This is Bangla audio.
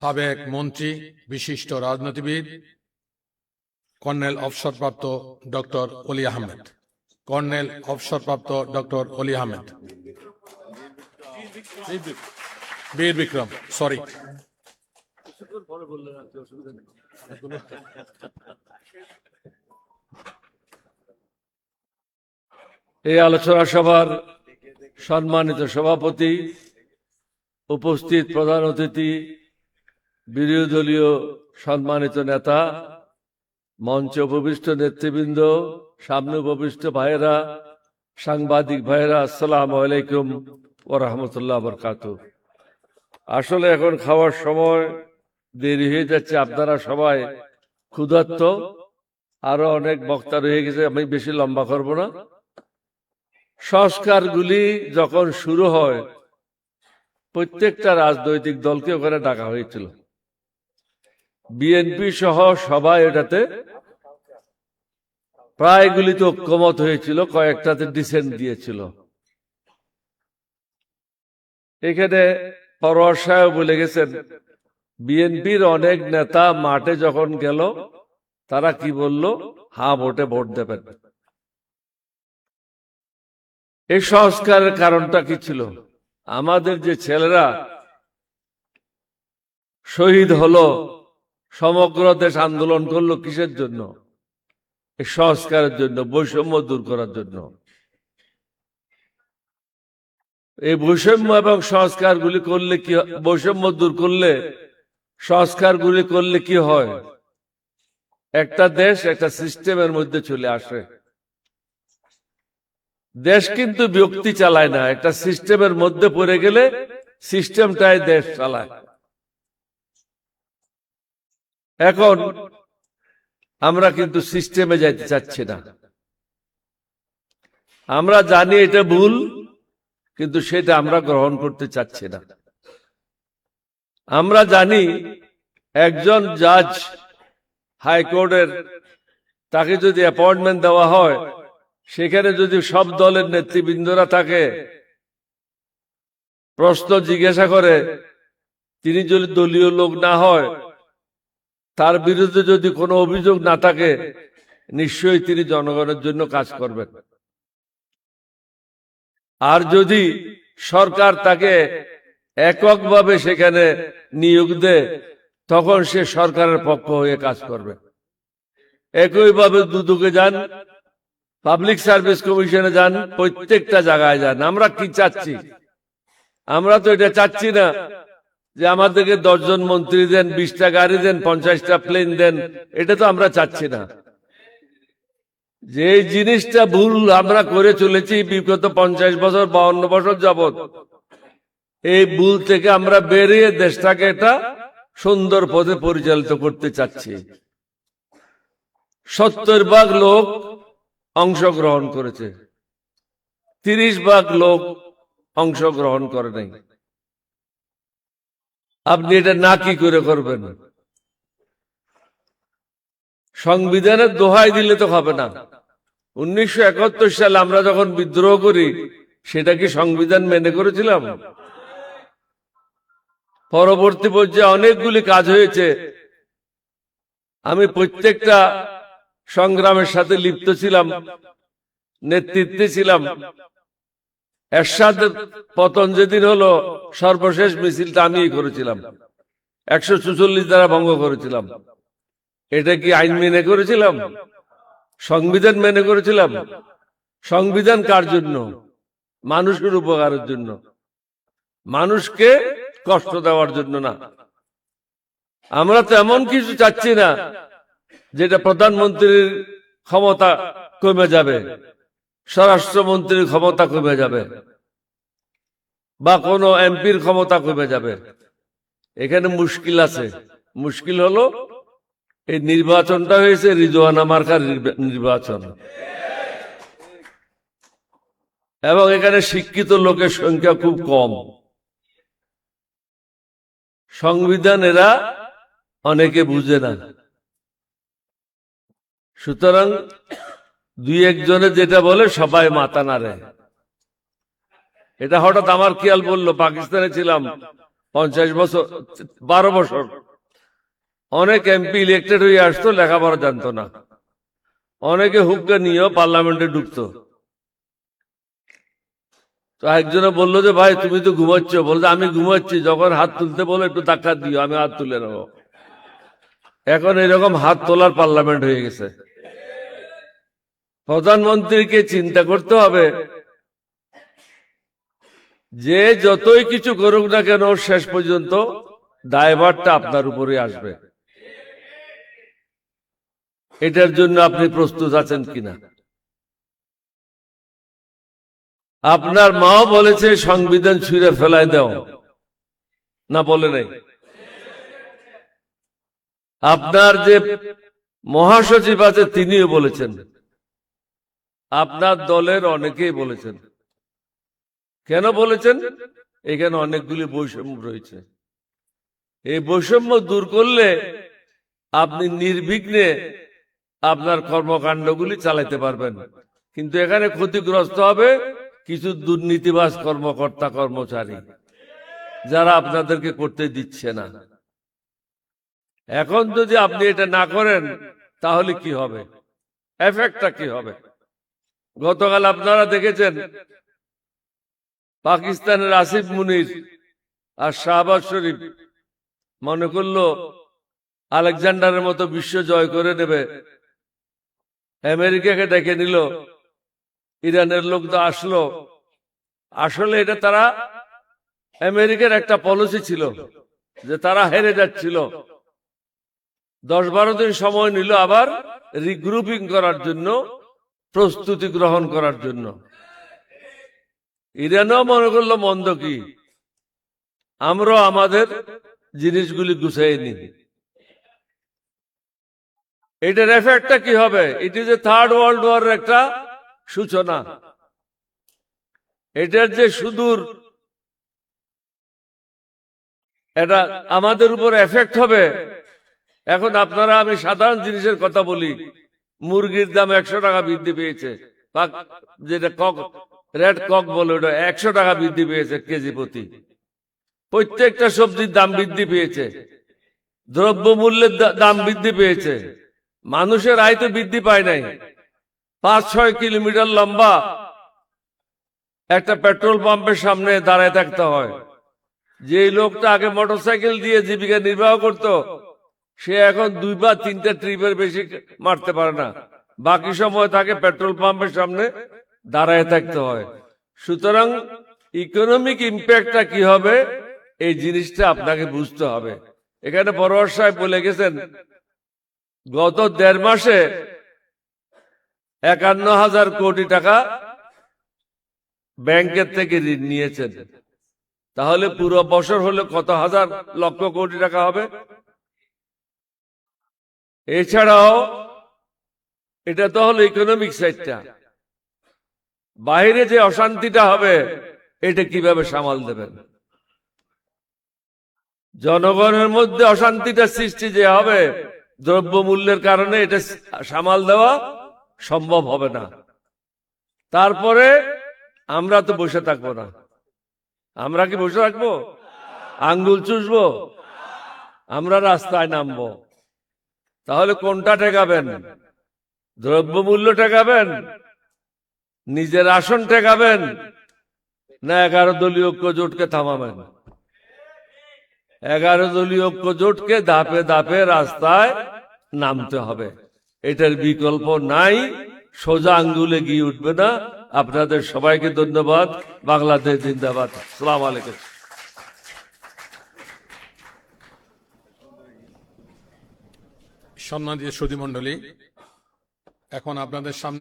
সাবেক মন্ত্রী, বিশিষ্ট রাজনীতিবিদ, কর্নেল অবসরপ্রাপ্ত ডক্টর অলি আহমেদ। কর্নেল অবসরপ্রাপ্ত ডক্টর অলি আহমেদ। বীর বিক্রম, সরি। এই আলোচনা সভার সম্মানিত সভাপতি, উপস্থিত প্রধান অতিথি, বিরোধী দলীয় সম্মানিত নেতা, মঞ্চে উপবিষ্ট নেতৃবৃন্দ, সামনে উপবিষ্ট ভাইয়েরা, সাংবাদিক ভাইয়েরা, আসসালামু আলাইকুম ওয়া রাহমাতুল্লাহি ওয়া বারাকাতুহু। আসলে এখন খাওয়ার সময় দেরি হয়ে যাচ্ছে, আপনারা সবাই ক্ষুধার্ত, আরো অনেক বক্তা রয়ে গেছে, আমি বেশি লম্বা করব না। সংস্কারগুলি যখন শুরু হয় প্রত্যেকটা রাজনৈতিক দলকে ওখানে ডাকা হয়েছিল, বিএনপি সহ সবাই এটাতে প্রায়গুলিতে ঐক্যমত হয়েছিল, কয়েকটাতে ডিসেন্ট দিয়েছিল। এখানে পরোয়ার সাহেব বলে গেছেন বিএনপির অনেক নেতা মাঠে যখন গেল তারা কি বলল, হ্যাঁ ভোটে ভোট দেবেন। এই সংস্কারের কারণটা কি ছিল? আমাদের যে ছেলেরা শহীদ হলো, সমগ্র দেশ আন্দোলন করলো কিসের জন্য? এই সংস্কারের জন্য, বৈষম্য দূর করার জন্য। এই বৈষম্য এবং সংস্কারগুলি করলে কি, বৈষম্য দূর করলে, সংস্কারগুলি করলে কি হয়? একটা দেশ একটা সিস্টেমের মধ্যে চলে আসে। দেশ কিন্তু ব্যক্তি চালায় না, একটা সিস্টেমের মধ্যে পড়ে গেলে সিস্টেমটাই দেশ চালায়। এখন আমরা কিন্তু সিস্টেমে যাইতে চাচ্ছি না। আমরা জানি এটা ভুল, কিন্তু সেটা আমরা গ্রহণ করতে চাচ্ছি না। আমরা জানি একজন জাজ হাইকোর্টের, তাকে যদি অ্যাপয়েন্টমেন্ট দেওয়া হয়, সেখানে যদি সব দলের নেতৃবৃন্দরা তাকে প্রশ্ন জিজ্ঞাসা করে, তিনি যদি দলীয় লোক না হয়, তার বিরুদ্ধে যদি কোনো অভিযোগ না থাকে, নিশ্চয়ই তিনি জনগণের জন্য কাজ করবেন। আর যদি সরকার তাকে এককভাবে সেখানে নিয়োগ দেয়, তখন সে সরকারের পক্ষ হয়ে কাজ করবে। একইভাবে দুদকে যান, পাবলিক সার্ভিস কমিশনে যান, প্রত্যেকটা জায়গায় যান। আমরা কি চাচ্ছি? আমরা তো এটা চাচ্ছি না যে আমাদেরকে 10 জন মন্ত্রী দেন, 20টা গাড়ি দেন, 50টা প্লেন দেন। এটা তো আমরা চাচ্ছি না। যে জিনিসটা ভুল আমরা করে চলেছি বিগত 50 বছর, 52 বছর যাবত, এই ভুল থেকে আমরা বেরিয়ে দেশটাকে একটা সুন্দর পথে পরিচালিত করতে চাচ্ছি। 70% লোক অংশগ্রহণ করেছে, 30% লোক অংশগ্রহণ করে নাই। আপনি এটা না কি করে করবেন? সংবিধানের দোহাই দিলে তো হবে না। 1971 সালে আমরা যখন বিদ্রোহ করি, সেটা কি সংবিধান মেনে করেছিলাম? পরবর্তী পর্যায়ে অনেকগুলি কাজ হয়েছে। আমি প্রত্যেকটা সংগ্রামের সাথে লিপ্ত ছিলাম, নেতৃত্বে ছিলাম। এরশাদ পতন যেদিন হলো, সর্বশেষ মিছিলটা আমিই করেছিলাম, 144 দ্বারা ভঙ্গ করেছিলাম। এটা কি আইন মেনে করেছিলাম? সংবিধান মেনে করেছিলাম? সংবিধান কার জন্য? মানুষের উপকারের জন্য, মানুষকে কষ্ট দেওয়ার জন্য না। আমরা তো এমন কিছু চাচ্ছি না যেটা প্রধানমন্ত্রীর ক্ষমতা কমে যাবে, স্বরাষ্ট্রমন্ত্রীর ক্ষমতা কমে যাবে, বা কোনো এমপির ক্ষমতা কমে যাবে। এখানে মুশকিল আছে। মুশকিল হলো এই নির্বাচনটা হয়েছে রিজওয়ানা মার্কার নির্বাচন, এবং এখানে শিক্ষিত লোকের সংখ্যা খুব কম। সংবিধান এরা অনেকে বুঝে না। সুতরাং 2-1 জনে যেটা বলে সবাই মাথা নাড়ে। এটা হঠাৎ আমার খেয়াল বললো, পাকিস্তানে ছিলাম, 50 বছর, 12 বছর। অনেক এমপি ইলেক্টেড হয়ে আসতো, লেখাপড়া জানতো না। অনেকে হুক্কা নিয়েও পার্লামেন্টে ঢুকতো। তো একজনে বললো যে ভাই তুমি তো ঘুমাচ্ছ, বলছে আমি ঘুমাচ্ছি, যখন হাত তুলতে বলো একটু ধাক্কা দিও, আমি হাত তুলে নেবো। এখন এরকম হাত তোলার পার্লামেন্ট হয়ে গেছে। প্রধানমন্ত্রীকে চিন্তা করতে হবে যে যতই কিছু করুক না কেন শেষ পর্যন্ত দায়ভারটা আপনার উপরে আসবে। এটার জন্য আপনি প্রস্তুত আছেন কিনা? আপনার মাও বলেছে সংবিধান ছুঁড়ে ফেলায় দাও, না বলে নাই? আপনার যে মহাসচিব আছে তিনিও বলেছেন, আপনার দলের অনেকেই বলেছেন। কেন বলেছেন? এখানে অনেকগুলি বৈষম্য রয়েছে। এই বৈষম্য দূর করলে আপনি নির্বিঘ্নে আপনার কর্মকাণ্ডগুলি চালাতে পারবেন। কিন্তু এখানে ক্ষতিগ্রস্ত হবে কিছু দুর্নীতিবাজ কর্মকর্তা কর্মচারী, যারা আপনাদেরকে করতে দিচ্ছে না। এখন যদি আপনি এটা না করেন তাহলে কি হবে? এফেক্টটা কি হবে? গতকাল আপনারা দেখেছেন পাকিস্তানের আসিফ মুনির আর শাহবাজ শরীফ মনে করলো আলেকজান্ডারের মতো বিশ্ব জয় করে নেবে, আমেরিকাকে ডেকে নিল, ইরানের লোক তো আসলো। আসলে এটা তারা আমেরিকার একটা পলিসি ছিল যে তারা হেরে যাচ্ছিল, 10-12 দিন সময় নিল আবার রিগ্রুপিং করার জন্য, প্রস্তুতি গ্রহণ করার জন্য। ইরানও মনে করলো মন্দ কি, আমরা আমাদের জিনিসগুলি গুছাই নি। এটার এফেক্টটা কি হবে? It is a third world war একটা সূচনা। এটার যে সুদূর এটা আমাদের উপর এফেক্ট হবে। এখন আপনারা, আমি সাধারণ জিনিসের কথা বলি, মুরগির দাম 100 টাকা বৃদ্ধি পেয়েছে, যেটা কক, রেড কক বলে, ওটা 100 টাকা বৃদ্ধি পেয়েছে কেজি প্রতি। প্রত্যেকটা সবজির দাম বৃদ্ধি পেয়েছে, দ্রব্যমূল্যের দাম বৃদ্ধি পেয়েছে। মানুষের আয় তো বৃদ্ধি পায় নাই। 5-6 কিলোমিটার লম্বা একটা পেট্রোল পাম্পের সামনে দাঁড়ায় থাকতে হয়। যে লোকটা আগে মোটরসাইকেল দিয়ে জীবিকা নির্বাহ করত, সে এখন 2 বা 3টা ট্রিপের বেশি মারতে পারে না, বাকি সময় তাকে পেট্রোল পাম্পের সামনে দাঁড়ায় থাকতে হয়। সুতরাং ইকোনমিক ইম্প্যাক্টটা কি হবে এই জিনিসটা আপনাকে বুঝতে হবে। এখানে বড়োয়ার সাহেব বলে গেছেন গত 1.5 মাসে 51,000 কোটি টাকা ব্যাংকের থেকে ঋণ নিয়েছেন। তাহলে পুরো বছর হলে কত হাজার লক্ষ কোটি টাকা হবে? এছাড়াও এটা তো হলো ইকোনমিক সাইডটা, বাইরে যে অশান্তিটা হবে এটা কিভাবে সামাল দেবেন? জনগণের মধ্যে অশান্তিটা সৃষ্টি যে হবে দ্রব্যমূল্যের কারণে, এটা সামাল দেওয়া সম্ভব হবে না। তারপরে আমরা তো বসে থাকবো না। আমরা কি বসে থাকবো? আঙ্গুল চুষবো? আমরা রাস্তায় নামবো। তাহলে কোনটা ঠেকাবেন? দ্রব্যমূল্য ঠেকাবেন, নিজের আসন ঠেকাবেন, না 11 দলীয় ঐক্য জোটকে থামাবেন? 11 দলীয় ঐক্য জোটকে ধাপে ধাপে রাস্তায় নামতে হবে। এটার বিকল্প নাই, সোজা আঙ্গুলে গিয়ে উঠবে না। আপনাদের সবাইকে ধন্যবাদ। বাংলাদেশ জিন্দাবাদ। আসসালামু আলাইকুম। সম্মানিত সুধী মণ্ডলী, এখন আপনাদের সামনে